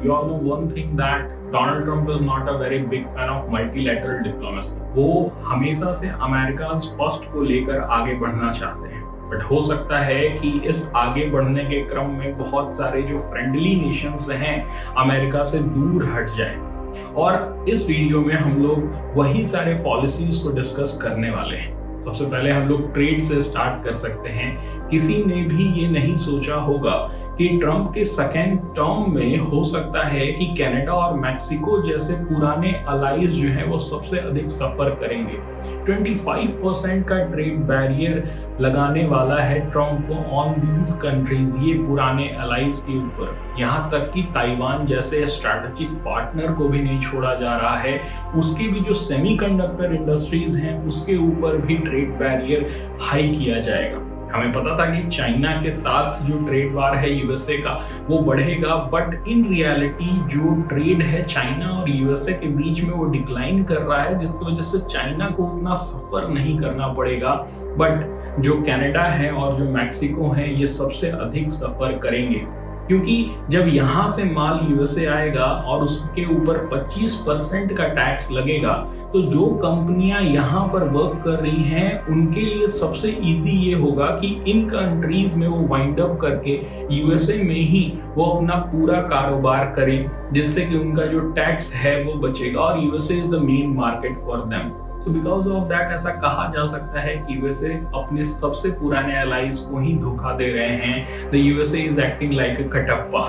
You all know one thing that Donald Trump is not a very big fan of multilateral diplomacy. वो हमेशा से America first को लेकर आगे बढ़ना चाहते हैं, बट हो सकता है कि इस आगे बढ़ने के क्रम में बहुत सारे जो फ्रेंडली नेशंस हैं अमेरिका से दूर हट जाए। और इस वीडियो में हम लोग वही सारे पॉलिसीज को डिस्कस करने वाले हैं। सबसे पहले हम लोग ट्रेड से स्टार्ट कर सकते हैं। किसी ने भी ये नहीं सोचा होगा कि ट्रंप के सेकेंड टर्म में हो सकता है कि कनाडा और मैक्सिको जैसे पुराने अलाइज जो है वो सबसे अधिक सफर करेंगे। 25% का ट्रेड बैरियर लगाने वाला है ट्रंप को ऑन दीज कंट्रीज, ये पुराने अलाइज के ऊपर। यहाँ तक कि ताइवान जैसे स्ट्रैटेजिक पार्टनर को भी नहीं छोड़ा जा रहा है। उसकी भी जो सेमीकंडक्टर इंडस्ट्रीज हैं उसके ऊपर भी ट्रेड बैरियर हाई किया जाएगा। हमें पता था कि चाइना के साथ जो ट्रेड वार है यूएसए का वो बढ़ेगा, बट इन रियलिटी जो ट्रेड है चाइना और यूएसए के बीच में वो डिक्लाइन कर रहा है, जिसकी वजह से चाइना को उतना सफर नहीं करना पड़ेगा। बट जो कनाडा है और जो मैक्सिको है ये सबसे अधिक सफर करेंगे, क्योंकि जब यहाँ से माल यूएसए आएगा और उसके ऊपर 25% का टैक्स लगेगा, तो जो कंपनियां यहाँ पर वर्क कर रही हैं उनके लिए सबसे इजी ये होगा कि इन कंट्रीज में वो वाइंड अप करके यूएसए में ही वो अपना पूरा कारोबार करें, जिससे कि उनका जो टैक्स है वो बचेगा और USA is the main market for them. तो बिकॉज ऑफ दैट ऐसा कहा जा सकता है कि यूएसए अपने सबसे पुराने एलाइज को ही धोखा दे रहे हैं। The USA is acting like a Kattappa.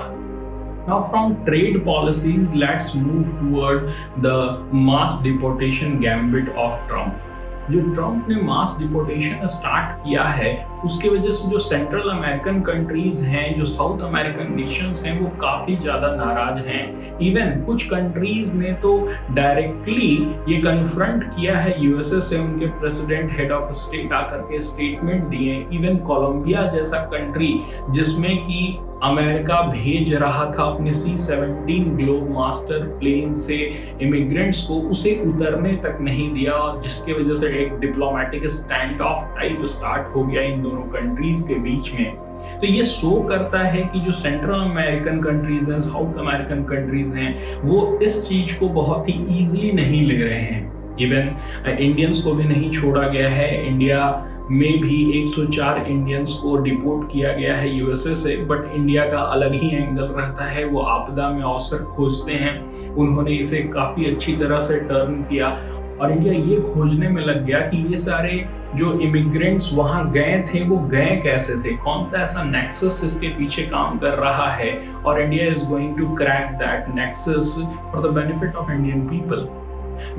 Now from trade policies, let's move toward the mass deportation gambit of Trump. जो ट्रंप ने मास डिपोर्टेशन स्टार्ट किया है उसके वजह से जो सेंट्रल अमेरिकन कंट्रीज हैं, जो साउथ अमेरिकन नेशंस हैं, वो काफी ज्यादा नाराज हैं। इवन कुछ कंट्रीज ने तो डायरेक्टली ये कन्फ्रंट किया है यूएसए से, उनके प्रेसिडेंट हेड ऑफ स्टेट आकर के स्टेटमेंट दिए। इवन कोलंबिया जैसा कंट्री जिसमें कि अमेरिका भेज रहा था अपने C-17 ग्लोब मास्टर प्लेन से इमिग्रेंट्स को, उसे उतरने तक नहीं दिया, और जिसके वजह से एक diplomatic stand of type start हो गया इन दोनों कंट्रीज के बीच में। तो ये शो करता है कि जो सेंट्रल अमेरिकन कंट्रीज हैं, साउथ अमेरिकन कंट्रीज हैं, वो इस चीज को बहुत ही ईजिली नहीं ले रहे हैं। इवन इंडियंस को भी नहीं छोड़ा गया है। इंडिया में भी 104 इंडियंस को डिपोर्ट किया गया है यूएसए से, बट इंडिया का अलग ही एंगल रहता है। वो आपदा में अवसर खोजते हैं। उन्होंने इसे काफी अच्छी तरह से टर्न किया और इंडिया ये खोजने में लग गया कि ये सारे जो इमिग्रेंट्स वहां गए थे वो गए कैसे थे, कौन सा ऐसा नेक्सस इसके पीछे काम कर रहा है, और India is going to crack that nexus for the benefit of Indian people.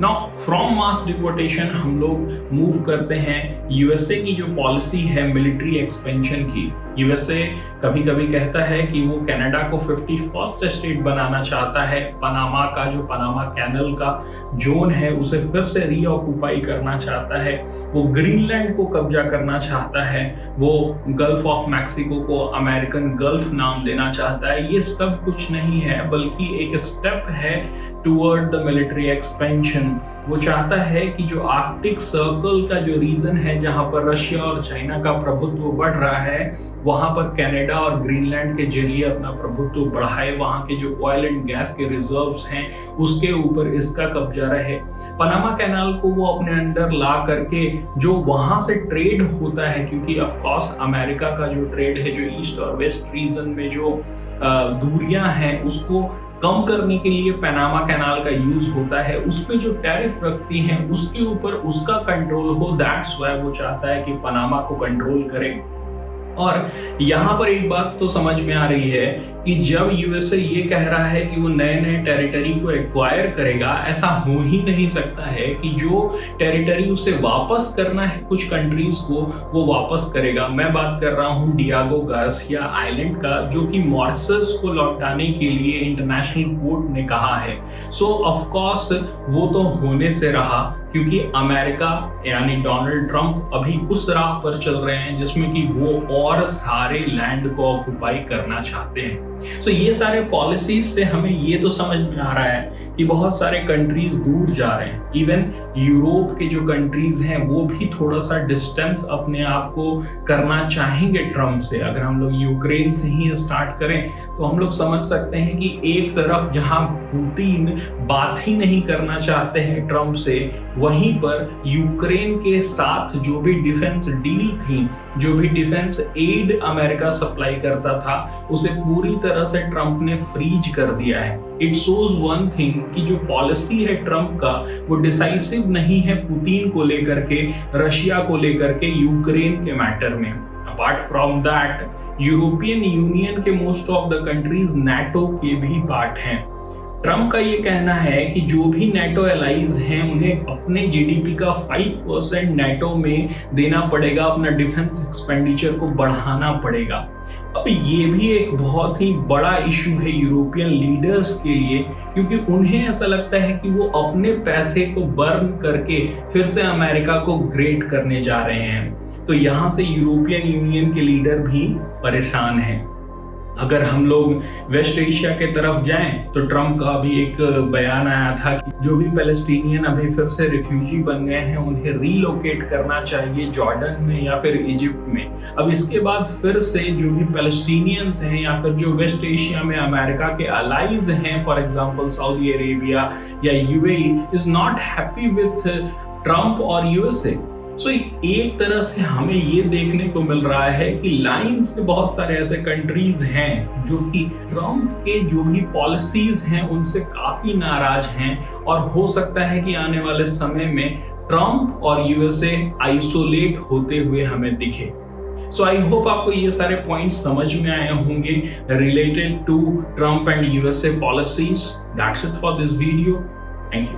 Now from mass deportation हम लोग मूव करते हैं यूएसए की जो पॉलिसी है मिलिट्री एक्सपेंशन की। यूएसए कभी कभी कहता है कि वो कनाडा को 51st स्टेट बनाना चाहता है। पनामा का जो पनामा कैनल का जोन है उसे फिर से रीऑक्युपाई करना चाहता है। वो ग्रीनलैंड को कब्जा करना चाहता है। वो गल्फ ऑफ मैक्सिको को अमेरिकन गल्फ नाम देना चाहता है। ये सब कुछ नहीं है, बल्कि एक स्टेप है टुवर्ड द मिलिट्री एक्सपेंशन। वो चाहता है कि जो आर्कटिक सर्कल का जो रीजन है जहां पर रशिया और चाइना का प्रभुत्व बढ़ रहा है, वहां पर कनाडा और ग्रीनलैंड के जरिए अपना प्रभुत्व बढ़ाए। वहां के जो ऑयल एंड गैस के रिजर्व्स हैं उसके ऊपर इसका कब्जा रहे। पनामा कैनाल को वो अपने अंडर ला करके जो वहां से ट्रेड होता है, क्योंकि ऑफ कोर्स अमेरिका का जो ट्रेड है, जो ईस्ट और वेस्ट रीजन में जो दूरियां हैं उसको कम करने के लिए पनामा कैनाल का यूज होता है। उसमें जो टैरिफ रखती हैं उसके ऊपर उसका कंट्रोल हो। दैट्स व्हाई वो चाहता है कि पनामा को कंट्रोल करे। और यहाँ पर एक बात तो समझ में आ रही है कि जब यूएसए ये कह रहा है कि वो नए नए टेरिटरी को एक्वायर करेगा, ऐसा हो ही नहीं सकता है कि जो टेरिटरी उसे वापस करना है कुछ कंट्रीज को वो वापस करेगा। मैं बात कर रहा हूँ डियागो गार्सिया आइलैंड का, जो कि मॉरिशस को लौटाने के लिए इंटरनेशनल कोर्ट ने कहा है। सो ऑफ कोर्स वो तो होने से रहा, क्योंकि अमेरिका यानी डोनाल्ड ट्रंप अभी उस राह पर चल रहे हैं जिसमें कि वो और सारे लैंड को ऑक्युपाई करना चाहते हैं। सो ये सारे पॉलिसीज से हमें ये तो समझ में आ रहा है कि बहुत सारे कंट्रीज दूर जा रहे हैं। इवन यूरोप के जो कंट्रीज हैं वो भी थोड़ा सा डिस्टेंस अपने आप को करना चाहेंगे ट्रम्प से। अगर हम लोग यूक्रेन से ही स्टार्ट करें तो हम लोग समझ सकते हैं कि एक तरफ जहां पुतिन बात ही नहीं करना चाहते हैं ट्रम्प से, वहीं पर यूक्रेन के साथ जो भी डिफेंस डील थी, जो भी डिफेंस एड अमेरिका सप्लाई करता था, उसे पूरी तरह से ट्रम्प ने फ्रीज कर दिया है। इट शोज वन थिंग कि जो पॉलिसी है ट्रम्प का वो डिसाइसिव नहीं है पुतिन को लेकर के, रशिया को लेकर के, यूक्रेन के मैटर में। Apart from that, European Union के most of the countries NATO के भी पार्ट हैं। ट्रम्प का ये कहना है कि जो भी नाटो एलाइज हैं उन्हें अपने जीडीपी का 5% नाटो में देना पड़ेगा, अपना डिफेंस एक्सपेंडिचर को बढ़ाना पड़ेगा। अब ये भी एक बहुत ही बड़ा इशू है यूरोपियन लीडर्स के लिए, क्योंकि उन्हें ऐसा लगता है कि वो अपने पैसे को बर्न करके फिर से अमेरिका को ग्रेट करने जा रहे हैं। तो यहाँ से यूरोपियन यूनियन के लीडर भी परेशान हैं। अगर हम लोग वेस्ट एशिया के तरफ जाएं तो ट्रम्प का भी एक बयान आया था कि जो भी पैलेस्टीनियन अभी फिर से रिफ्यूजी बन गए हैं उन्हें रीलोकेट करना चाहिए जॉर्डन में या फिर इजिप्ट में। अब इसके बाद फिर से जो भी पैलेस्टीनियंस हैं या फिर जो वेस्ट एशिया में अमेरिका के अलाइज हैं, फॉर एग्जांपल सऊदी अरेबिया या UAE, is not happy with Trump और यूएसए। सो एक तरह से हमें ये देखने को मिल रहा है कि लाइंस में बहुत सारे ऐसे कंट्रीज हैं जो कि ट्रम्प के जो भी पॉलिसीज हैं उनसे काफी नाराज हैं, और हो सकता है कि आने वाले समय में ट्रम्प और यूएसए आइसोलेट होते हुए हमें दिखे। सो आई होप आपको ये सारे पॉइंट्स समझ में आए होंगे related to Trump and USA policies. That's it for this video. Thank you.